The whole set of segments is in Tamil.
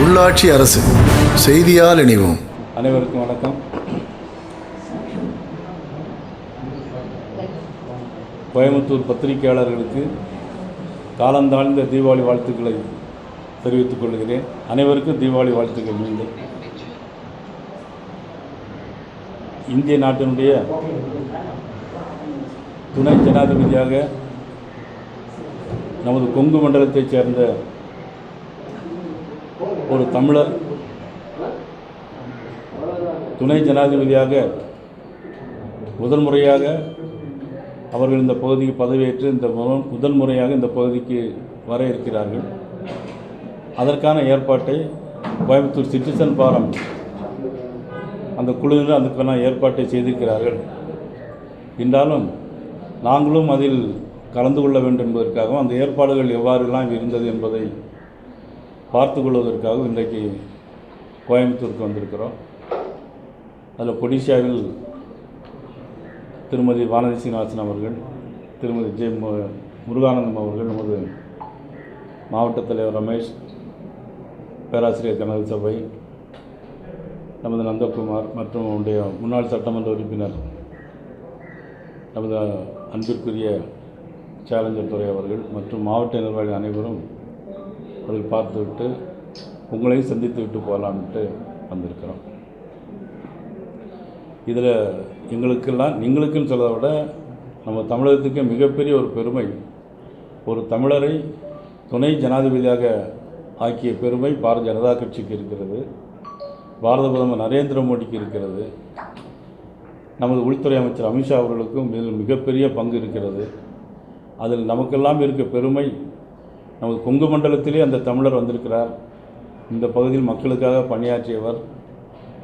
உள்ளாட்சி அரசு செய்தியால் இணைவோம். அனைவருக்கும் வணக்கம். கோயம்புத்தூர் பத்திரிகையாளர்களுக்கு காலந்தாழ்ந்த தீபாவளி வாழ்த்துக்களை தெரிவித்துக் கொள்கிறேன். அனைவருக்கும் தீபாவளி வாழ்த்துக்கள். மீண்டும் இந்திய நாட்டினுடைய துணை ஜனாதிபதியாக நமது கொங்கு மண்டலத்தைச் சேர்ந்த ஒரு தமிழர் துணை ஜனாதிபதியாக முதல் முறையாக அவர்கள் இந்த பகுதிக்கு பதவியேற்று முதல் முறையாக இந்த பகுதிக்கு வர இருக்கிறார்கள். அதற்கான ஏற்பாட்டை கோயம்புத்தூர் சிட்டிசன் ஃபாரம் அந்த குழுவினர் அதுக்கான ஏற்பாட்டை செய்திருக்கிறார்கள். என்றாலும் நாங்களும் அதில் கலந்து கொள்ள வேண்டும் என்பதற்காகவும் அந்த ஏற்பாடுகள் எவ்வாறெல்லாம் இருந்தது என்பதை பார்த்து கொள்வதற்காக இன்றைக்கு கோயம்புத்தூருக்கு வந்திருக்கிறோம். அதில் ஒடிஷாவில் திருமதி வானதி சீனிவாசன் அவர்கள், திருமதி ஜே முருகானந்தம் அவர்கள், நமது மாவட்ட தலைவர் ரமேஷ், பேராசிரியர் கனக சபை, நமது நந்தகுமார் மற்றும் அவருடைய முன்னாள் சட்டமன்ற உறுப்பினர் நமது அன்பிற்குரிய சேலஞ்சர் துறை அவர்கள் மற்றும் மாவட்ட நிர்வாகிகள் அனைவரும் அதை பார்த்துவிட்டு உங்களையும் சந்தித்து விட்டு போகலான்ட்டு வந்திருக்கிறோம். இதில் எங்களுக்குன்னு சொல்வதை விட நம்ம தமிழகத்துக்கு மிகப்பெரிய ஒரு பெருமை, ஒரு தமிழரை துணை ஜனாதிபதியாக ஆக்கிய பெருமை பாரதிய ஜனதா கட்சிக்கு இருக்கிறது, பாரத பிரதமர் நரேந்திர மோடிக்கு இருக்கிறது, நமது உள்துறை அமைச்சர் அமித்ஷா அவர்களுக்கும் இதில் மிகப்பெரிய பங்கு இருக்கிறது. அதில் நமக்கெல்லாம் இருக்க பெருமை, நமது கொங்கு மண்டலத்திலே அந்த தமிழர் வந்திருக்கிறார், இந்த பகுதியில் மக்களுக்காக பணியாற்றியவர்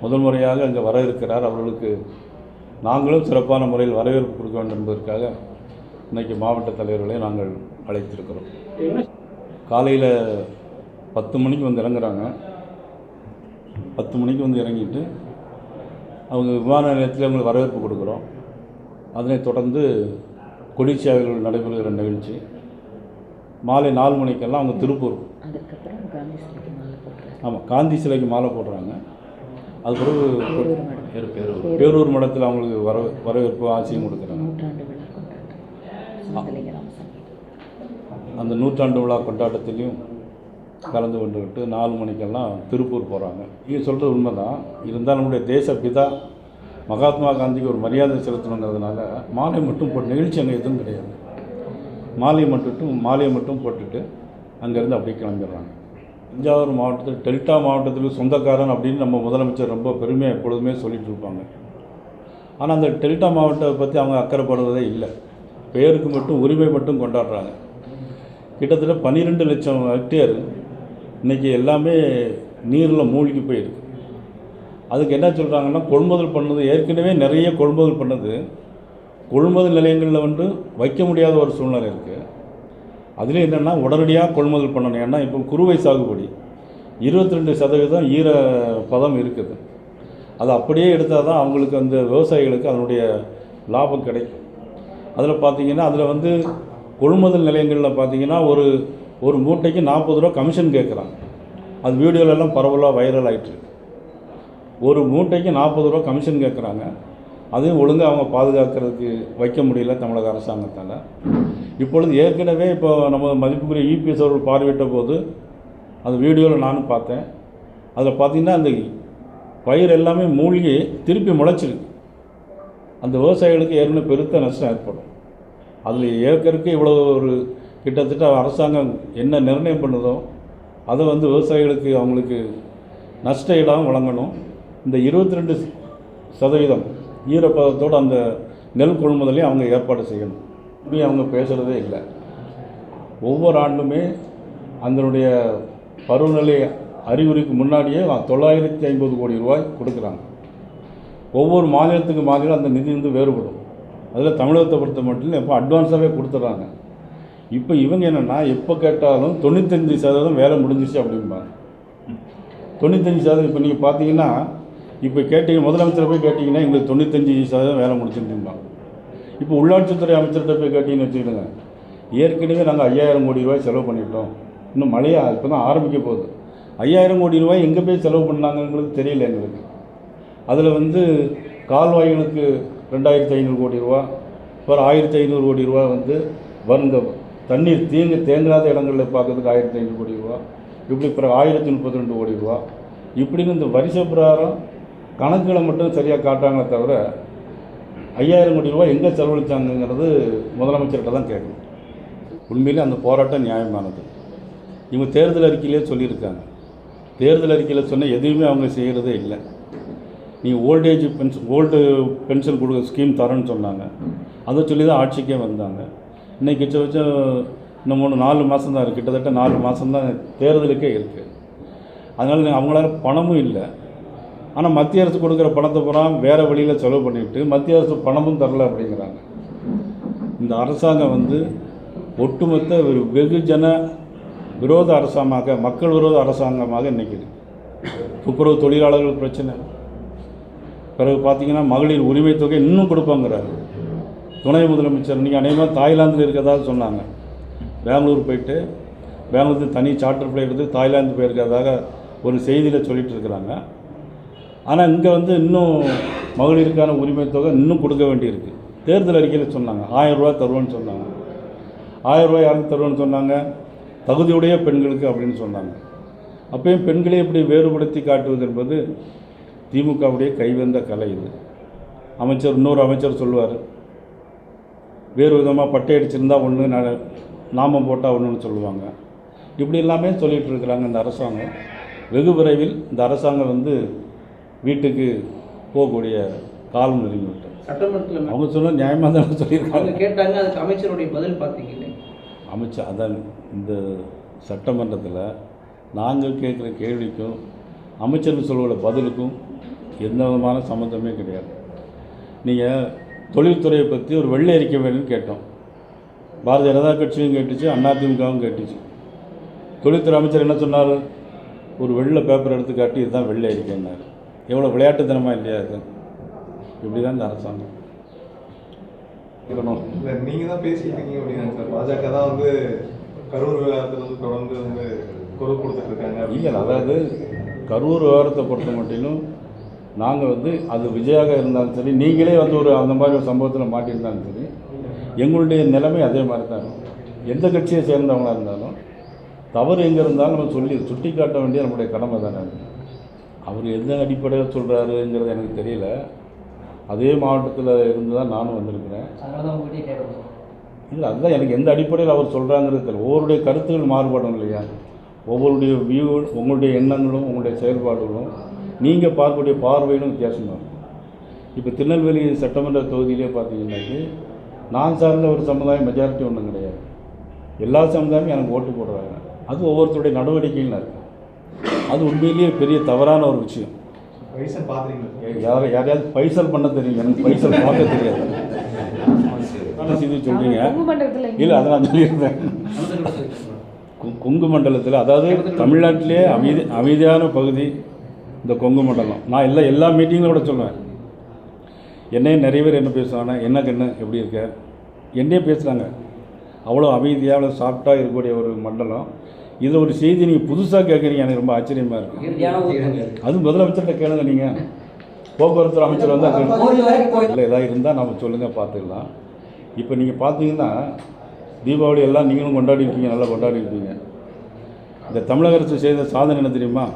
முதல் முறையாக அங்கே வர இருக்கிறார். அவர்களுக்கு நாங்களும் சிறப்பான முறையில் வரவேற்பு கொடுக்க வேண்டும் என்பதற்காக இன்றைக்கி மாவட்ட தலைவர்களை நாங்கள் அழைத்திருக்கிறோம். காலையில் 10 மணிக்கு வந்து இறங்குறாங்க. 10 மணிக்கு வந்து இறங்கிட்டு அவங்க விமான நிலையத்தில் அவங்களுக்கு வரவேற்பு கொடுக்குறோம். அதனைத் தொடர்ந்து கொடிசியாவில் நடைபெறுகிற நிகழ்ச்சி மாலை 4 மணிக்கெல்லாம் அவங்க திருப்பூர், ஆமாம், காந்தி சிலைக்கு மாலை போடுறாங்க. அது பிறகு பேரூர் மடத்தில் அவங்களுக்கு வரவேற்பு ஆசையும் கொடுக்குறாங்க. அந்த நூற்றாண்டு விழா கொண்டாட்டத்திலையும் கலந்து கொண்டுக்கிட்டு 4 மணிக்கெல்லாம் திருப்பூர் போகிறாங்க. நீங்கள் சொல்கிறது உண்மைதான். இருந்தால் நம்முடைய தேச பிதா மகாத்மா காந்திக்கு ஒரு மரியாதை செலுத்தணுங்கிறதுனால மாலை மட்டும் போட்டு நிகழ்ச்சி அங்கே எதுவும் கிடையாது. மாலையை மட்டும் போட்டுட்டு அங்கேருந்து அப்படியே கிளம்பிடுறாங்க. தஞ்சாவூர் மாவட்டத்தில் டெல்டா மாவட்டத்தில் சொந்தக்காரன் அப்படின்னு நம்ம முதலமைச்சர் ரொம்ப பெருமையாக எப்பொழுதுமே சொல்லிகிட்டு இருப்பாங்க. ஆனால் அந்த டெல்டா மாவட்டத்தை பற்றி அவங்க அக்கறைப்படுவதே இல்லை. பெயருக்கு மட்டும் உரிமை மட்டும் கொண்டாடுறாங்க. கிட்டத்தட்ட 12 லட்சம் ஹெக்டேர் இன்றைக்கி எல்லாமே நீரில் மூழ்கி போயிருக்கு. அதுக்கு என்ன சொல்கிறாங்கன்னா, கொள்முதல் பண்ணது ஏற்கனவே நிறைய கொள்முதல் பண்ணது கொள்முதல் நிலையங்களில் வந்து வைக்க முடியாத ஒரு சூழ்நிலை இருக்குது. அதில் என்னென்னா உடனடியாக கொள்முதல் பண்ணணும். ஏன்னா இப்போ குறுவை சாகுபடி 22% ஈர பதம் இருக்குது. அது அப்படியே எடுத்தால் தான் அவங்களுக்கு அந்த விவசாயிகளுக்கு அதனுடைய லாபம் கிடைக்கும். அதில் பார்த்திங்கன்னா அதில் வந்து கொள்முதல் நிலையங்களில் பார்த்திங்கன்னா ஒரு மூட்டைக்கு 40 ரூபா கமிஷன் கேட்குறாங்க. அது வீடியோலெல்லாம் பரவலாக வைரல் ஆகிட்டுருக்கு. ஒரு மூட்டைக்கு 40 ரூபா கமிஷன் கேட்குறாங்க. அதையும் ஒழுங்காக அவங்க பாதுகாக்கிறதுக்கு வைக்க முடியல தமிழக அரசாங்கத்தால். இப்பொழுது ஏற்கனவே இப்போ நம்ம மதிப்புக்குரிய இபிஎஸ் அவர்கள் பார்வையிட்ட போது அந்த வீடியோவில் நானும் பார்த்தேன். அதில் பார்த்திங்கன்னா அந்த பயிர் எல்லாமே மூழ்கி திருப்பி முளைச்சிருக்கு. அந்த விவசாயிகளுக்கு ஏற்கனவே பெருத்த நஷ்டம் ஏற்படும். அதில் ஏற்கனவே இவ்வளோ ஒரு கிட்டத்தட்ட அரசாங்கம் என்ன நிர்ணயம் பண்ணுதோ அதை வந்து விவசாயிகளுக்கு அவங்களுக்கு நஷ்ட ஈடாகவும் வழங்கணும். இந்த 22% ஈரப்பதத்தோடு அந்த நெல் கொள்முதலையும் அவங்க ஏற்பாடு செய்யணும். இப்படி அவங்க பேசுகிறதே இல்லை. ஒவ்வொரு ஆண்டுமே அதனுடைய பருவநிலை அறிகுறிக்கு முன்னாடியே 950 கோடி ரூபாய் கொடுக்குறாங்க. ஒவ்வொரு மாநிலத்துக்கு மாநிலம் அந்த நிதி வந்து வேறுபடும். அதில் தமிழகத்தை பொறுத்த மட்டும் இப்போ அட்வான்ஸாகவே கொடுத்துட்றாங்க. இப்போ இவங்க என்னென்னா எப்போ கேட்டாலும் 95% வேலை முடிஞ்சிச்சு அப்படிம்பாங்க. 95% இப்போ நீங்கள் பார்த்தீங்கன்னா இப்போ கேட்டீங்க, முதலமைச்சரை போய் கேட்டிங்கன்னா எங்களுக்கு 95% வேலை முடிச்சுட்டுருப்பாங்க. இப்போ உள்ளாட்சித்துறை அமைச்சர்கிட்ட போய் கேட்டிங்கன்னு வச்சுக்கிடுங்க, ஏற்கனவே நாங்கள் 5000 கோடி ரூபாய் செலவு பண்ணிட்டோம், இன்னும் மழையாக இப்போ தான் ஆரம்பிக்க போகுது, 5000 கோடி ரூபாய் எங்கே போய் செலவு பண்ணாங்கங்கிறது தெரியல எங்களுக்கு. அதில் வந்து கால்வாய்களுக்கு 2500 கோடி ரூபா, அப்புறம் 1500 கோடி ரூபா வந்து வருங்க தண்ணீர் தேங்காத இடங்களில் பார்க்கறதுக்கு 1500 கோடி ரூபா, இப்படி பிறகு 1032 கோடி ரூபா, இப்படின்னு இந்த வரிசை பிரகாரம் கணக்குகளை மட்டும் சரியாக காட்டுறாங்களே தவிர 5000 கோடி ரூபா எங்கே செலவழித்தாங்கிறது முதலமைச்சர்கிட்ட தான் கேட்கணும். உண்மையிலே அந்த போராட்டம் நியாயமானது. இவங்க தேர்தல் அறிக்கையிலே சொல்லியிருக்காங்க. தேர்தல் அறிக்கையில் சொன்ன எதுவுமே அவங்க செய்கிறதே இல்லை. நீங்கள் ஓல்டு பென்ஷன் கொடுக்க ஸ்கீம் தரேன்னு சொன்னாங்க. அதை சொல்லி தான் ஆட்சிக்கே வந்தாங்க. இன்றைக்கி கிட்டத்தட்ட இன்னும் 4 மாதம் தான் இருக்குது. கிட்டத்தட்ட 4 மாதம் தான் தேர்தலுக்கே இருக்குது. அதனால் அவங்களால பணமும் இல்லை. ஆனால் மத்திய அரசு கொடுக்குற பணத்தை பூரா வேறு வழியில் செலவு பண்ணிவிட்டு மத்திய அரசு பணமும் தரல அப்படிங்கிறாங்க. இந்த அரசாங்கம் வந்து ஒட்டுமொத்த ஒரு வெகுஜன விரோத அரசாங்கமாக, மக்கள் விரோத அரசாங்கமாக இன்றைக்கி துப்புரவு தொழிலாளர்கள் பிரச்சனை. பிறகு பார்த்திங்கன்னா மகளிர் உரிமை தொகை இன்னும் கொடுப்பாங்கிறாரு துணை முதலமைச்சர். இன்றைக்கி அநேகமாக தாய்லாந்தில் இருக்கிறதா சொன்னாங்க. பெங்களூர் போயிட்டு பெங்களூருக்கு தனி சார்ட்டர் ஃப்ளைட் எடுத்து தாய்லாந்து போயிருக்கிறதாக ஒரு செய்தியில் சொல்லிகிட்டு இருக்கிறாங்க. ஆனால் இங்கே வந்து இன்னும் மகளிருக்கான உரிமை தொகை இன்னும் கொடுக்க வேண்டியிருக்கு. தேர்தல் அறிக்கையில் சொன்னாங்க 1000 ரூபா தருவோன்னு சொன்னாங்க. 1000 ரூபா யாருக்கு தருவோன்னு சொன்னாங்க? தகுதியுடைய பெண்களுக்கு அப்படின்னு சொன்னாங்க. அப்பயும் பெண்களை இப்படி வேறுபடுத்தி காட்டுவது என்பது திமுகவுடைய கைவந்த கலை. இது இன்னொரு அமைச்சர் சொல்லுவார், வேறு விதமாக பட்டை அடிச்சிருந்தா ஒன்று, நாமம் போட்டால் ஒன்றுன்னு சொல்லுவாங்க. இப்படி எல்லாமே சொல்லிகிட்டு இருக்கிறாங்க இந்த அரசாங்கம். வெகு விரைவில் இந்த அரசாங்கம் வந்து வீட்டுக்கு போகக்கூடிய காலம் நெருங்கிவிட்டது. சட்டமன்றத்தில் அவங்க சொன்ன நியாயமாக தான் சொல்லியிருக்காங்க. கேட்டாங்க, அதுக்கு அமைச்சருடைய பதில் பார்த்தீங்கல்ல? அமைச்சர் அதான் இந்த சட்டமன்றத்தில் நாங்கள் கேட்குற கேள்விக்கும் அமைச்சர்கள் சொல்கிற பதிலுக்கும் எந்த விதமான சம்மந்தமே கிடையாது. நீங்கள் தொழில்துறையை பற்றி ஒரு வெள்ளை அறிக்கை வேணும்னு கேட்டோம். பாரதிய ஜனதா கட்சியும் கேட்டுச்சு, அதிமுகவும் கேட்டுச்சு. தொழில்துறை அமைச்சர் என்ன சொன்னார்? ஒரு வெள்ளை பேப்பர் எடுத்து காட்டி இதுதான் வெள்ளை அறிக்கைன்னார். எவ்வளோ விளையாட்டுத்தனமாக இல்லையா இது? இப்படி தான் இந்த அரசாங்கம் இருக்கணும். இல்லை, நீங்கள் தான் பேசிக்கிட்டீங்க அப்படின்னா சார், பாஜக தான் வந்து கரூர் விவகாரத்தில் வந்து தொடர்ந்து வந்து குரல் கொடுத்துட்ருக்காங்க. இல்லை, அதாவது கரூர் விவகாரத்தை பொறுத்த மட்டிலும் நாங்கள் வந்து அது விஜயாக இருந்தாலும் சரி, நீங்களே வந்து அந்த மாதிரி ஒரு சம்பவத்தில் மாட்டியிருந்தாலும் சரி, எங்களுடைய நிலைமை அதே மாதிரி தான் இருக்கும். எந்த கட்சியை சேர்ந்தவங்களாக இருந்தாலும் தவறு எங்கே இருந்தாலும் நம்ம சொல்லி சுட்டி காட்ட வேண்டிய நம்முடைய கடமை தானே. அவர் எந்த அடிப்படையில் சொல்கிறாருங்கிறது எனக்கு தெரியல. அதே மாவட்டத்தில் இருந்து தான் நானும் வந்திருக்கிறேன். இல்லை, அதுதான் எனக்கு எந்த அடிப்படையில் அவர் சொல்கிறாங்கிறது தெரியல. ஒவ்வொருடைய கருத்துக்கள் மாறுபடும் இல்லையா? ஒவ்வொருடைய வியூ, உங்களுடைய எண்ணங்களும் உங்களுடைய செயல்பாடுகளும் நீங்கள் பார்க்கக்கூடிய பார்வையிலும் வித்தியாசமாக இருக்கும். இப்போ திருநெல்வேலி சட்டமன்ற தொகுதியிலே பார்த்தீங்கன்னாக்கி நான் சார்ந்த ஒரு சமுதாயம் மெஜாரிட்டி ஒன்றும் கிடையாது. எல்லா சமுதாயமும் எனக்கு ஓட்டு போடுறாங்க. அது ஒவ்வொருத்தருடைய நடவடிக்கையில் இருக்குது. அது உண்மையிலேயே பெரிய தவறான ஒரு விஷயம். பைசல் பார்த்துருக்கீங்க? யாரையாவது பைசல் பண்ண தெரியும், எனக்கு பைசல் பார்க்க தெரியாது. இது சொல்கிறீங்க. இல்லை, அதை நான் சொல்லியிருந்தேன். கொங்கு மண்டலத்தில், அதாவது தமிழ்நாட்டிலே அமைதியான பகுதி இந்த கொங்கு மண்டலம். நான் எல்லா மீட்டிங்கிலும் கூட சொல்லுவேன். என்னையும் நிறைய பேர் என்ன பேசுவாங்கன்னா, என்ன கண்ணு எப்படி இருக்க, என்னையே பேசுகிறாங்க. அவ்வளோ அமைதியாக, அவ்வளோ சாஃப்டாக இருக்கக்கூடிய ஒரு மண்டலம். இதில் ஒரு செய்தி நீங்கள் புதுசாக கேட்குறீங்க, எனக்கு ரொம்ப ஆச்சரியமாக இருக்குது. அது முதலமைச்சர்கிட்ட கேளுங்க. நீங்கள் போக்குவரத்து அமைச்சர் வந்து இல்லை ஏதாவது இருந்தால் நம்ம சொல்லுங்கள், பார்த்துக்கலாம். இப்போ நீங்கள் பார்த்தீங்கன்னா தீபாவளி எல்லாம் நீங்களும் கொண்டாடி இருப்பீங்க, நல்லா கொண்டாடி இருப்பீங்க. இந்த தமிழக அரசு செய்த சாதனை என்ன தெரியுமா?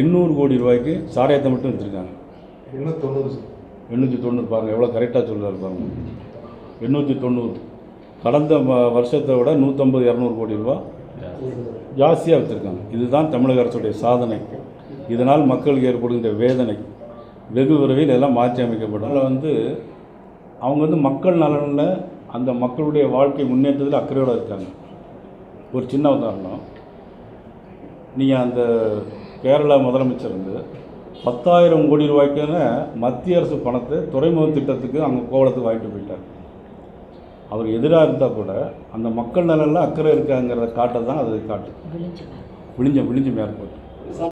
800 கோடி ரூபாய்க்கு சாராயத்தை மட்டும் வச்சுருக்காங்க. 890 பாருங்கள், எவ்வளோ கரெக்டாக சொல்கிறாரு பாருங்கள். 890 கடந்த வருஷத்தை விட 150-200 கோடி ரூபா ஜாஸ்தியாக வச்சுருக்காங்க. இதுதான் தமிழக அரசுடைய சாதனை. இதனால் மக்களுக்கு ஏற்படுகின்ற வேதனை வெகு விரைவில் எல்லாம் மாற்றி அமைக்கப்படும். அதில் வந்து அவங்க வந்து மக்கள் நலனில், அந்த மக்களுடைய வாழ்க்கை முன்னேற்றத்தில் அக்கறையோடு இருக்காங்க. ஒரு சின்ன உதாரணம், நீங்கள் அந்த கேரளா முதலமைச்சர் வந்து 10,000 கோடி ரூபாய்க்கான மத்திய அரசு பணத்தை துறைமுக திட்டத்துக்கு அங்கே கோவளத்துக்கு வாங்கிட்டு போயிட்டார். அவர் எதிராக இருந்தால் கூட அந்த மக்கள் நலனில் அக்கறை இருக்காங்கிறத காட்ட தான் அது காட்டு. விழிஞ்ச மேற்பட்டு